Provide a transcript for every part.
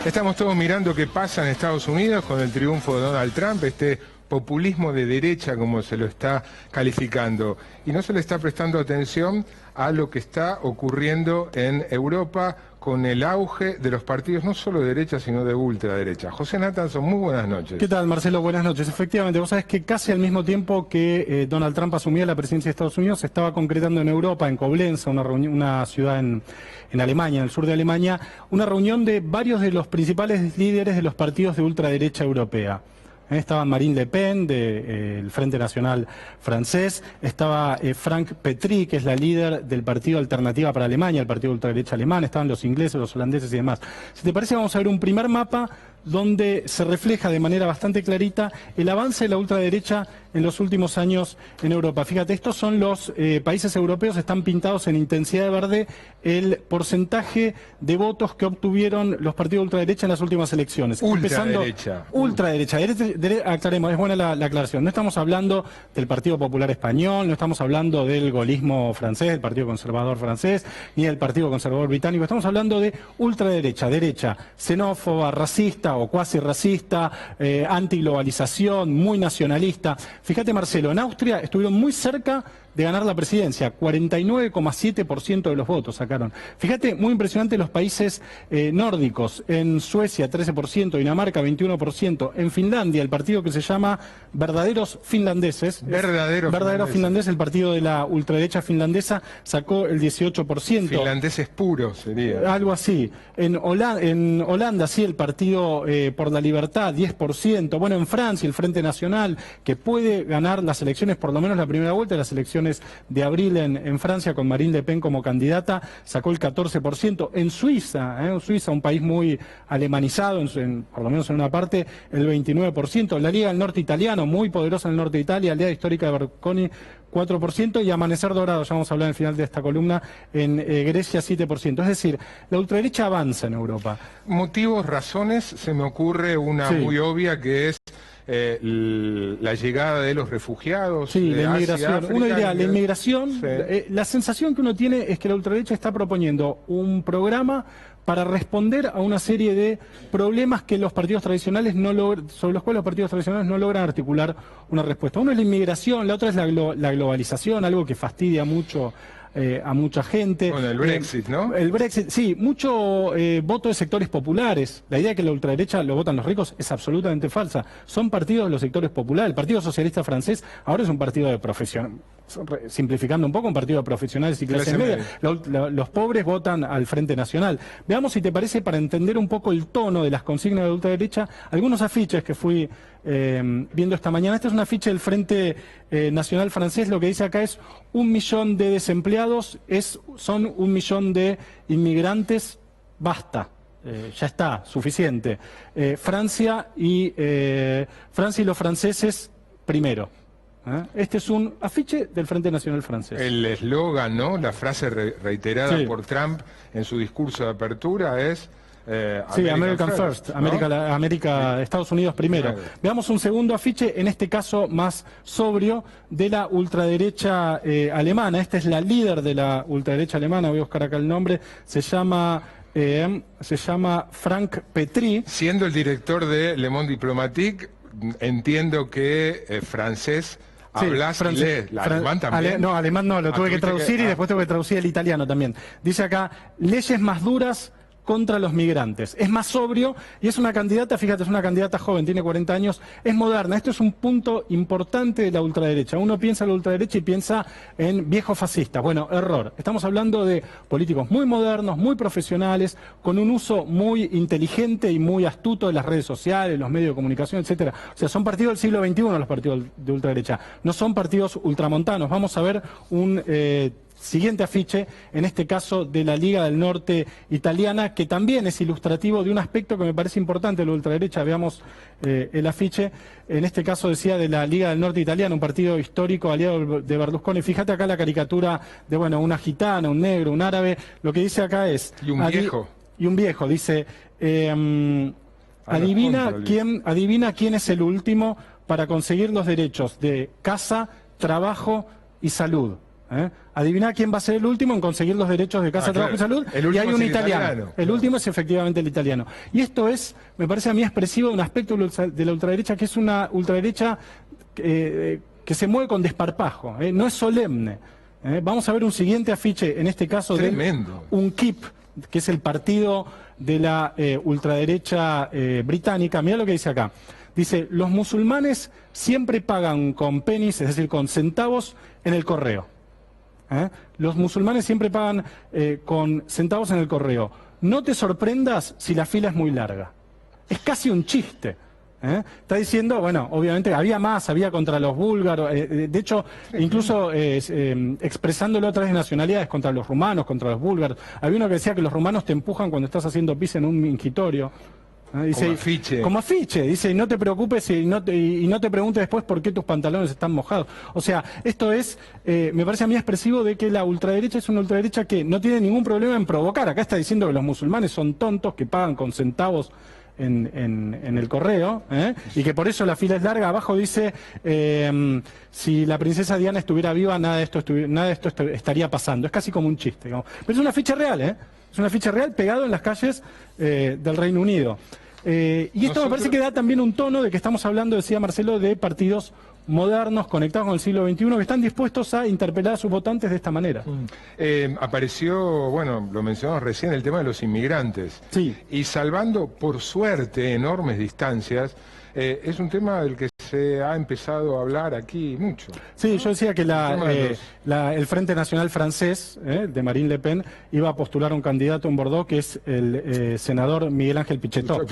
Estamos todos mirando qué pasa en Estados Unidos con el triunfo de Donald Trump, este populismo de derecha como se lo está calificando. Y no se le está prestando atención a lo que está ocurriendo en Europa con el auge de los partidos no solo de derecha sino de ultraderecha. José Nathanson, muy buenas noches. ¿Qué tal, Marcelo? Buenas noches. Efectivamente, vos sabés que casi al mismo tiempo que Donald Trump asumía la presidencia de Estados Unidos, se estaba concretando en Europa, en Koblenz, una ciudad en Alemania, en el sur de Alemania, una reunión de varios de los principales líderes de los partidos de ultraderecha europea. Estaban Marine Le Pen, del Frente Nacional francés, estaba Frank Petry, que es la líder del Partido Alternativa para Alemania, el partido de ultraderecha alemán, estaban los ingleses, los holandeses y demás. Si te parece, vamos a ver un primer mapa donde se refleja de manera bastante clarita el avance de la ultraderecha en los últimos años en Europa. Fíjate, estos son los países europeos, están pintados en intensidad de verde el porcentaje de votos que obtuvieron los partidos de ultraderecha en las últimas elecciones. Ultraderecha. Ultraderecha. Aclaremos, es buena la aclaración. No estamos hablando del Partido Popular Español, no estamos hablando del gaullismo francés, del Partido Conservador francés, ni del Partido Conservador británico. Estamos hablando de ultraderecha, derecha xenófoba, racista o cuasi racista, antiglobalización, muy nacionalista. Fíjate, Marcelo, en Austria estuvieron muy cerca de ganar la presidencia, 49,7% de los votos sacaron. Fíjate, muy impresionante los países nórdicos, en Suecia 13%, Dinamarca 21%, en Finlandia el partido que se llama Verdaderos Finlandeses, Verdaderos Finlandeses, el partido de la ultraderecha finlandesa sacó el 18%. Finlandeses puros sería. Algo así. En Holanda sí, el partido por la libertad, 10%. Bueno, en Francia el Frente Nacional, que puede ganar las elecciones, por lo menos la primera vuelta de las elecciones de abril en Francia, con Marine Le Pen como candidata, sacó el 14%. En Suiza, un país muy alemanizado, por lo menos en una parte, el 29%. La Liga del Norte Italiano, muy poderosa en el norte de Italia, Aliada Histórica de Berlusconi, 4%, y Amanecer Dorado, ya vamos a hablar en el final de esta columna, en Grecia 7%. Es decir, la ultraderecha avanza en Europa. Motivos, razones, se me ocurre una muy obvia que es la llegada de los refugiados. Sí, la inmigración. África, uno diría, la inmigración, sí. La sensación que uno tiene es que la ultraderecha está proponiendo un programa para responder a una serie de problemas que los partidos tradicionales sobre los cuales los partidos tradicionales no logran articular una respuesta. Uno es la inmigración, la otra es la globalización, algo que fastidia mucho a mucha gente. Bueno, el Brexit, ¿no? El Brexit, sí, mucho voto de sectores populares. La idea de que la ultraderecha lo votan los ricos es absolutamente falsa. Son partidos de los sectores populares. El Partido Socialista francés ahora es un partido de profesión. Simplificando un poco, un partido de profesionales y clase media. Los pobres votan al Frente Nacional. Veamos, si te parece, para entender un poco el tono de las consignas de la ultraderecha, algunos afiches que fui viendo esta mañana. Este es un afiche del Frente Nacional francés. Lo que dice acá es 1 millón de desempleados, son 1 millón de inmigrantes, basta. Ya está, suficiente. Francia y los franceses primero. Este es un afiche del Frente Nacional francés. El eslogan, ¿no? La frase reiterada por Trump en su discurso de apertura es... sí, American First, ¿no? Estados Unidos primero. Claro. Veamos un segundo afiche, en este caso más sobrio, de la ultraderecha alemana. Esta es la líder de la ultraderecha alemana, voy a buscar acá el nombre, se llama Frank Petry. Siendo el director de Le Monde Diplomatique, entiendo que francés... ¿Hablas francés? ¿Alemán también? No, alemán no, lo tuve que traducir y después tuve que traducir el italiano también. Dice acá, leyes más duras contra los migrantes. Es más sobrio y es una candidata, fíjate, es una candidata joven, tiene 40 años, es moderna. Esto es un punto importante de la ultraderecha. Uno piensa en la ultraderecha y piensa en viejos fascistas. Bueno, error. Estamos hablando de políticos muy modernos, muy profesionales, con un uso muy inteligente y muy astuto de las redes sociales, los medios de comunicación, etcétera. O sea, son partidos del siglo XXI los partidos de ultraderecha. No son partidos ultramontanos. Vamos a ver un... siguiente afiche, en este caso de la Liga del Norte italiana, que también es ilustrativo de un aspecto que me parece importante de la ultraderecha. Veamos el afiche, en este caso decía de la Liga del Norte italiana, un partido histórico aliado de Berlusconi. Fíjate acá la caricatura de, bueno, una gitana, un negro, un árabe. Lo que dice acá es... Y un viejo. Y un viejo, dice... adivina quién es el último para conseguir los derechos de casa, trabajo y salud. Adiviná quién va a ser el último en conseguir los derechos de casa, trabajo y salud. Y hay un italiano. El último es efectivamente el italiano. Y esto es, me parece a mí expresivo de un aspecto de la ultraderecha que es una ultraderecha que se mueve con desparpajo, no es solemne. Vamos a ver un siguiente afiche, en este caso de UKIP, que es el partido de la ultraderecha británica. Mirá lo que dice acá. Dice, los musulmanes siempre pagan con pennies, es decir, con centavos en el correo. Los musulmanes siempre pagan con centavos en el correo. No te sorprendas si la fila es muy larga. Es casi un chiste. Está diciendo, bueno, obviamente había contra los búlgaros, de hecho, incluso expresándolo a través de nacionalidades, contra los rumanos, contra los búlgaros. Había uno que decía que los rumanos te empujan cuando estás haciendo pis en un mingitorio. Dice, como afiche. Como afiche, dice, y no te preocupes y no te preguntes después por qué tus pantalones están mojados. O sea, esto es, me parece a mí expresivo de que la ultraderecha es una ultraderecha que no tiene ningún problema en provocar. Acá está diciendo que los musulmanes son tontos, que pagan con centavos en el correo, y que por eso la fila es larga. Abajo dice, si la princesa Diana estuviera viva, nada de esto estaría pasando. Es casi como un chiste, digamos. Pero es una ficha real, es una ficha real pegado en las calles del Reino Unido. Y esto me parece que da también un tono de que estamos hablando, decía Marcelo, de partidos modernos, conectados con el siglo XXI, que están dispuestos a interpelar a sus votantes de esta manera. Apareció, bueno, lo mencionamos recién, el tema de los inmigrantes. Sí. Y salvando, por suerte, enormes distancias, es un tema del que se ha empezado a hablar aquí mucho. Sí, yo decía que el Frente Nacional francés, de Marine Le Pen, iba a postular un candidato en Bordeaux, que es el senador Miguel Ángel Pichetó.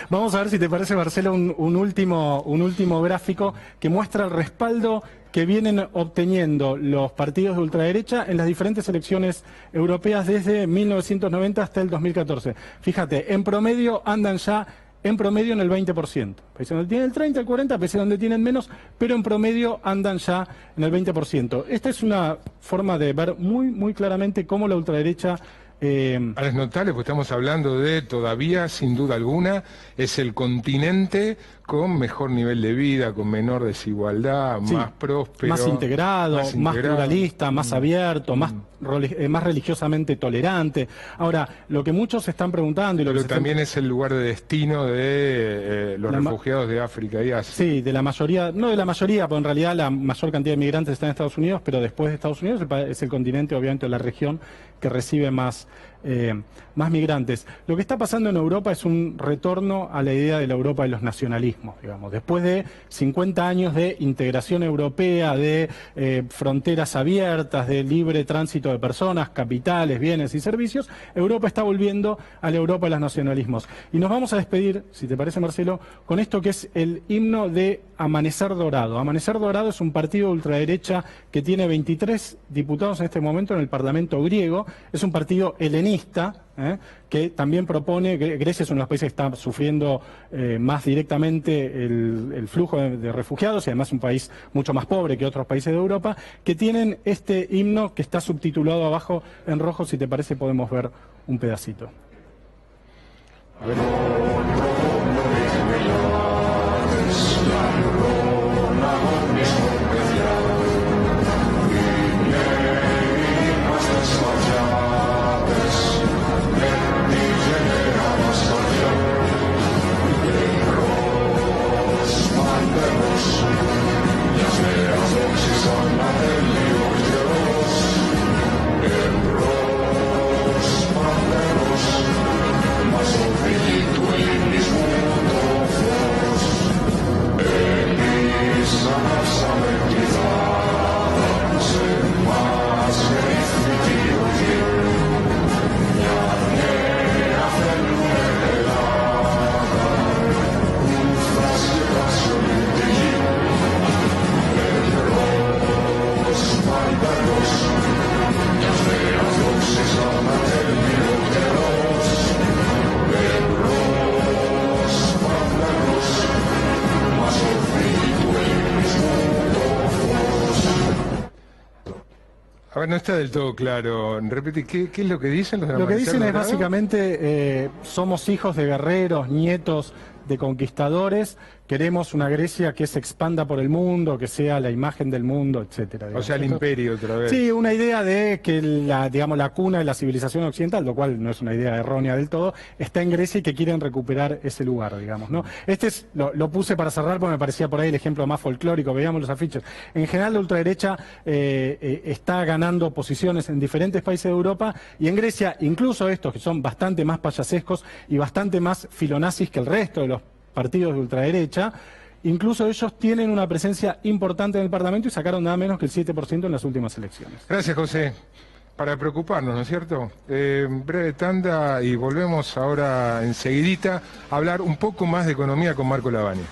Vamos a ver si te parece, Marcelo, un último gráfico que muestra el respaldo que vienen obteniendo los partidos de ultraderecha en las diferentes elecciones europeas desde 1990 hasta el 2014. Fíjate, en promedio andan ya en el 20%. Países donde tienen el 30, el 40, países donde tienen menos, pero en promedio andan ya en el 20%. Esta es una forma de ver muy claramente cómo la ultraderecha... Ahora es notable, porque estamos hablando de, todavía, sin duda alguna, es el continente con mejor nivel de vida, con menor desigualdad, sí, más próspero, más integrado, más pluralista, más abierto, más religiosamente tolerante. Ahora, lo que muchos se están preguntando... Pero también es el lugar de destino de los refugiados de África y Asia. Sí, de la mayoría, no de la mayoría, porque en realidad la mayor cantidad de migrantes está en Estados Unidos, pero después de Estados Unidos es el continente, obviamente, o la región que recibe más migrantes. Lo que está pasando en Europa es un retorno a la idea de la Europa de los nacionalismos, digamos. Después de 50 años de integración europea, de fronteras abiertas, de libre tránsito de personas, capitales, bienes y servicios, Europa está volviendo a la Europa de los nacionalismos. Y nos vamos a despedir, si te parece, Marcelo, con esto que es el himno de Amanecer Dorado. Amanecer Dorado es un partido de ultraderecha que tiene 23 diputados en este momento en el Parlamento griego. Es un partido helenista, que también propone, Grecia es uno de los países que está sufriendo más directamente el flujo de refugiados, y además un país mucho más pobre que otros países de Europa, que tienen este himno que está subtitulado abajo en rojo. Si te parece, podemos ver un pedacito. A ver. A ver, no está del todo claro. Repite, ¿qué es lo que dicen los de Lo que dicen es básicamente, somos hijos de guerreros, nietos de conquistadores, queremos una Grecia que se expanda por el mundo, que sea la imagen del mundo, etcétera. O sea, el imperio otra vez. Sí, una idea de que la cuna de la civilización occidental, lo cual no es una idea errónea del todo, está en Grecia y que quieren recuperar ese lugar, digamos, ¿no? Lo puse para cerrar porque me parecía por ahí el ejemplo más folclórico, veíamos los afiches. En general la ultraderecha está ganando posiciones en diferentes países de Europa y en Grecia, incluso estos que son bastante más payasescos y bastante más filonazis que el resto de los partidos de ultraderecha, incluso ellos tienen una presencia importante en el Parlamento y sacaron nada menos que el 7% en las últimas elecciones. Gracias, José. Para preocuparnos, ¿no es cierto? Breve tanda y volvemos ahora enseguidita a hablar un poco más de economía con Marco Lavani.